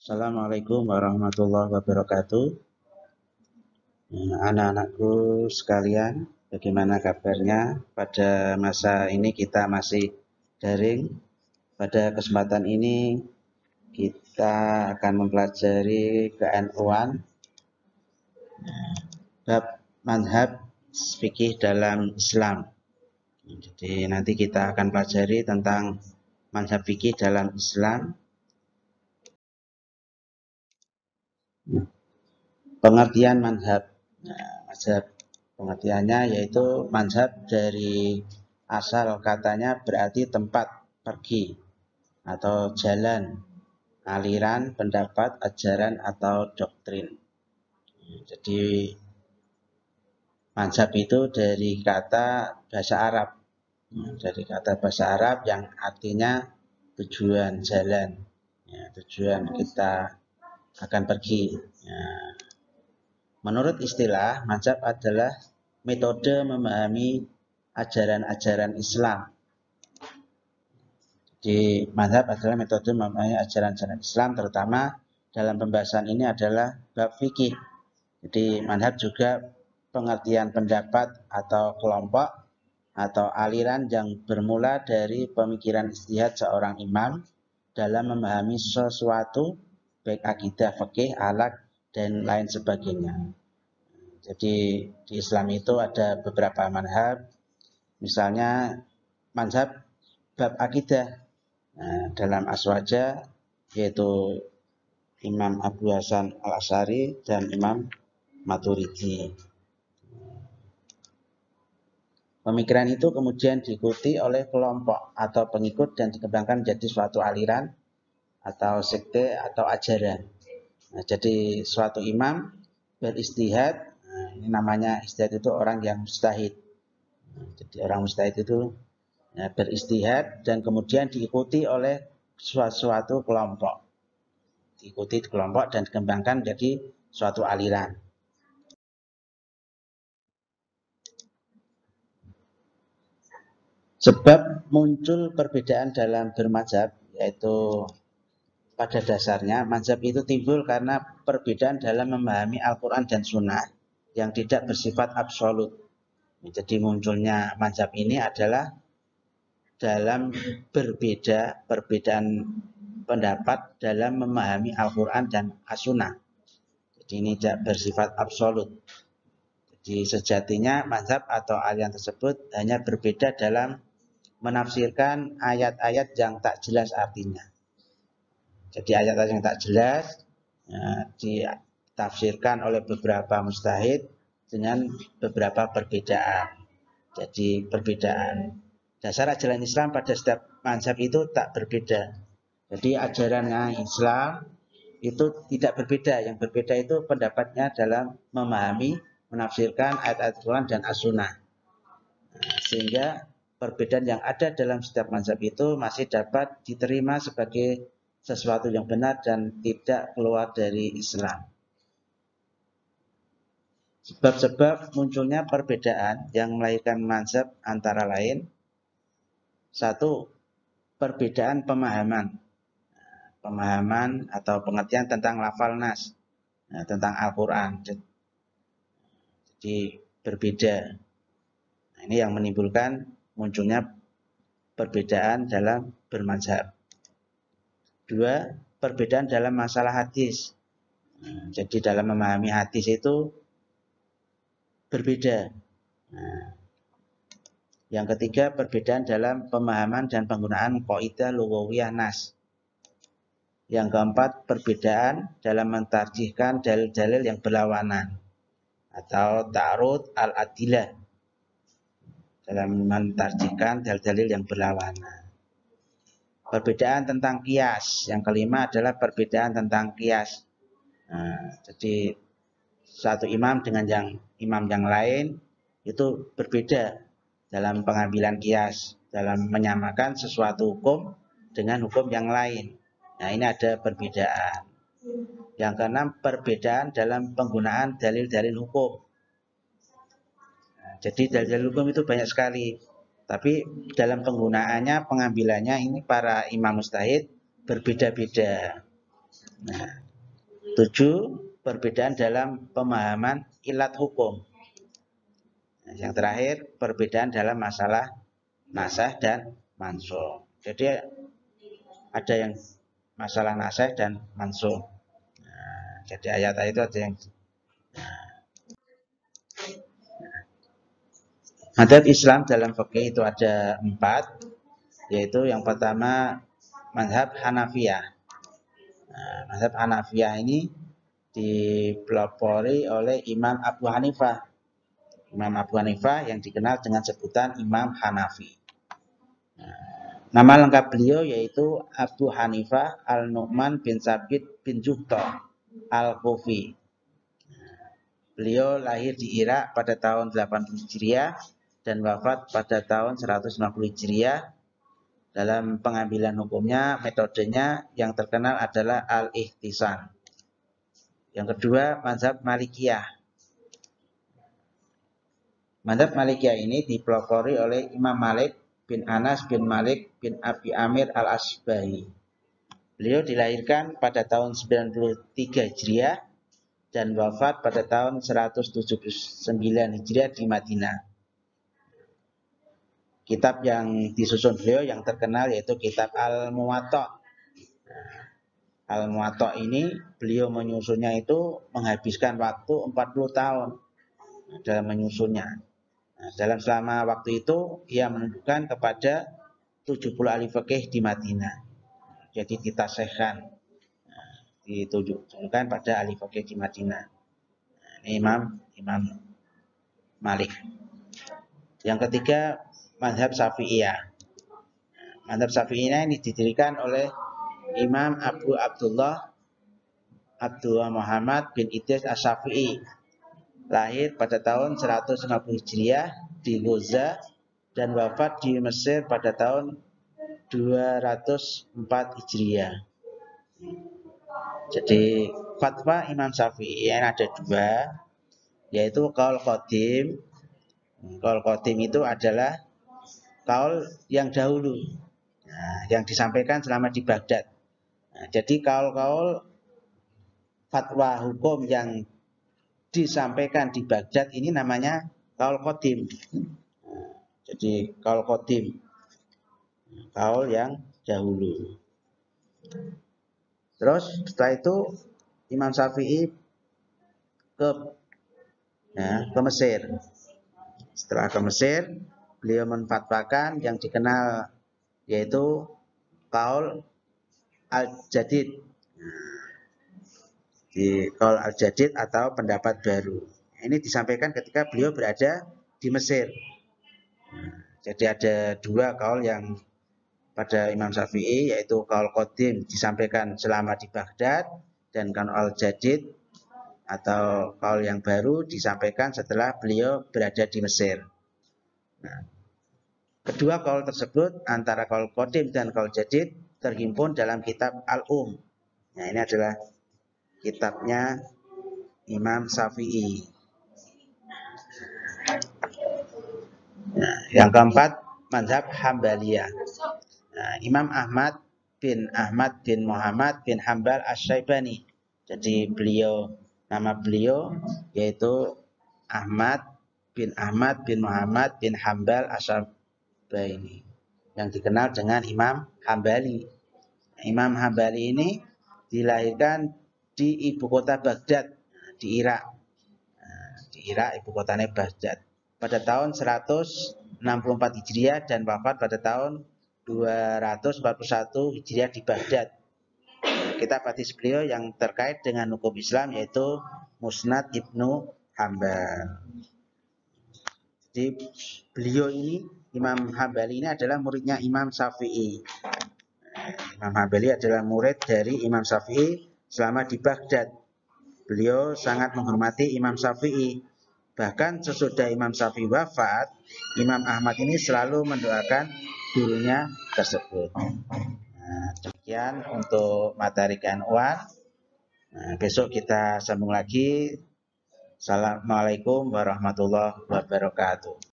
Assalamualaikum warahmatullahi wabarakatuh. Anak-anakku sekalian, bagaimana kabarnya? Pada masa ini kita masih daring. Pada kesempatan ini kita akan mempelajari KNU-an bab manhaj fikih dalam Islam. Jadi nanti kita akan pelajari tentang manhaj fikih dalam Islam. Pengertian manhaj. Manhaj pengertiannya yaitu manhaj dari asal katanya berarti tempat pergi atau jalan, aliran, pendapat, ajaran atau doktrin. Jadi manhaj itu dari kata bahasa Arab. Dari kata bahasa Arab yang artinya tujuan, jalan. Tujuan kita akan pergi. Menurut istilah, manhaj adalah metode memahami ajaran-ajaran Islam. Di manhaj adalah metode memahami ajaran-ajaran Islam, terutama dalam pembahasan ini adalah bab fikih. Jadi manhaj juga pengertian pendapat atau kelompok atau aliran yang bermula dari pemikiran ijtihad seorang imam dalam memahami sesuatu, baik akidah, fikih, akhlak, dan lain sebagainya. Jadi di Islam itu ada beberapa manhaj, misalnya manhaj bab akidah dalam Aswaja, yaitu Imam Abu Hasan Al-Asy'ari dan Imam Maturidi. Pemikiran itu kemudian diikuti oleh kelompok atau pengikut dan dikembangkan menjadi suatu aliran atau sekte atau ajaran. Jadi suatu imam beristihad, ini namanya istihad itu orang yang mujtahid. Jadi orang mujtahid itu beristihad dan kemudian diikuti oleh suatu kelompok. Diikuti kelompok dan dikembangkan menjadi suatu aliran. Sebab muncul perbedaan dalam bermadzhab, yaitu pada dasarnya mazhab itu timbul karena perbedaan dalam memahami Al-Quran dan Sunnah yang tidak bersifat absolut. Jadi munculnya mazhab ini adalah dalam perbedaan pendapat dalam memahami Al-Quran dan As-Sunnah. Jadi ini tidak bersifat absolut. Jadi sejatinya mazhab atau aliran tersebut hanya berbeda dalam menafsirkan ayat-ayat yang tak jelas artinya. Jadi ayat-ayat yang tak jelas ditafsirkan oleh beberapa mujtahid dengan beberapa perbedaan. Jadi perbedaan dasar ajaran Islam pada setiap mazhab itu tak berbeda. Jadi ajarannya Islam itu tidak berbeda. Yang berbeda itu pendapatnya dalam memahami, menafsirkan ayat-ayat Quran dan As-Sunnah. Sehingga perbedaan yang ada dalam setiap mazhab itu masih dapat diterima sebagai sesuatu yang benar dan tidak keluar dari Islam. Sebab-sebab munculnya perbedaan yang melahirkan mazhab antara lain: satu, perbedaan pemahaman atau pengertian tentang lafal nas, tentang Al-Quran. Jadi berbeda. Ini yang menimbulkan munculnya perbedaan dalam bermazhab. Dua, perbedaan dalam masalah hadis. Jadi dalam memahami hadis itu berbeda. Yang ketiga, perbedaan dalam pemahaman dan penggunaan qaidah lughawiyah nas. Yang keempat, perbedaan dalam mentarjihkan dalil-dalil yang berlawanan atau ta'arud al-adilah, dalam mentarjihkan dalil-dalil yang berlawanan. Perbedaan tentang qiyas. Yang kelima adalah perbedaan tentang qiyas. Jadi satu imam dengan imam yang lain itu berbeda dalam pengambilan qiyas, dalam menyamakan sesuatu hukum dengan hukum yang lain. Nah, ini ada perbedaan. Yang keenam, perbedaan dalam penggunaan dalil-dalil hukum. Jadi dalil-dalil hukum itu banyak sekali, tapi dalam penggunaannya, pengambilannya ini para imam mujtahid berbeda-beda. Nah, 7. Perbedaan dalam pemahaman ilat hukum. Nah, yang terakhir, perbedaan dalam masalah nasakh dan mansukh. Jadi ada yang masalah nasakh dan mansukh. Nah, jadi ayat itu ada yang Mazhab Islam dalam fikih itu ada 4, yaitu yang pertama mazhab Hanafiyah. Nah, mazhab Hanafiyah ini dipelopori oleh Imam Abu Hanifah. Imam Abu Hanifah yang dikenal dengan sebutan Imam Hanafi. Nama lengkap beliau yaitu Abu Hanifah Al-Nu'man bin Sabit bin Juhtah Al-Kufi. Beliau lahir di Irak pada tahun 80 Hijriah dan wafat pada tahun 150 Hijriah. Dalam pengambilan hukumnya, metodenya yang terkenal adalah al-ihtisan. Yang kedua, mazhab Malikiyah. Mazhab Malikiyah ini dipelopori oleh Imam Malik bin Anas bin Malik bin Abi Amir al-Asbahi. Beliau dilahirkan pada tahun 93 Hijriah dan wafat pada tahun 179 Hijriah di Madinah. Kitab yang disusun beliau yang terkenal yaitu kitab Al-Muwatta. Al-Muwatta ini beliau menyusunnya itu menghabiskan waktu 40 tahun dalam menyusunnya. Nah, dalam selama waktu itu ia menunjukkan kepada 70 ahli fikih di Madinah. Jadi ditasihkan, ditunjukkan pada ahli fikih di Madinah. Ini Imam Malik. Yang ketiga, mazhab Syafi'iyah. Mazhab Syafi'iyah ini didirikan oleh Imam Abu Abdullah Muhammad bin Idris Asy-Syafi'i. Lahir pada tahun 150 Hijriah di Ghoza dan wafat di Mesir pada tahun 204 Hijriah. Jadi fatwa Imam Syafi'i yang ada 2, yaitu qaul qadim. Qaul qadim itu adalah qaul yang dahulu, yang disampaikan selama di Baghdad. Jadi qaul-qaul fatwa hukum yang disampaikan di Baghdad ini namanya qaul qadim. Jadi qaul qadim, qaul yang dahulu. Terus setelah itu Imam Syafi'i ke Mesir. Setelah ke Mesir, beliau menfatwakan yang dikenal yaitu qaul al-jadid. Di qaul al-jadid atau pendapat baru. Ini disampaikan ketika beliau berada di Mesir. Jadi ada 2 qaul yang pada Imam Syafi'i, yaitu qaul qadim disampaikan selama di Baghdad dan qaul al-jadid atau qaul yang baru disampaikan setelah beliau berada di Mesir. Nah, kedua qaul tersebut antara qaul qadim dan qaul jadid terhimpun dalam kitab Al-Um. Nah, ini adalah kitabnya Imam Syafi'i. Nah, yang keempat, mazhab Hambaliyah. Nah, Imam Ahmad bin Muhammad bin Hambal Asy-Syaibani. Jadi nama beliau yaitu Ahmad bin Muhammad bin Hambal Asy-Syaibani, yang dikenal dengan Imam Hambali. Imam Hambali ini dilahirkan di ibu kota Baghdad di Irak. Di Irak ibu kotanya Baghdad pada tahun 164 Hijriah dan wafat pada tahun 241 Hijriah di Baghdad. Kitab hadis beliau yang terkait dengan hukum Islam yaitu Musnad Ibnu Hambal. Jadi beliau ini, Imam Hambali ini adalah muridnya Imam Syafi'i. Imam Hambali adalah murid dari Imam Syafi'i selama di Baghdad. Beliau sangat menghormati Imam Syafi'i. Bahkan sesudah Imam Syafi'i wafat, Imam Ahmad ini selalu mendoakan gurunya tersebut. Nah, demikian untuk materi keilmuan. Besok kita sambung lagi. Assalamualaikum warahmatullahi wabarakatuh.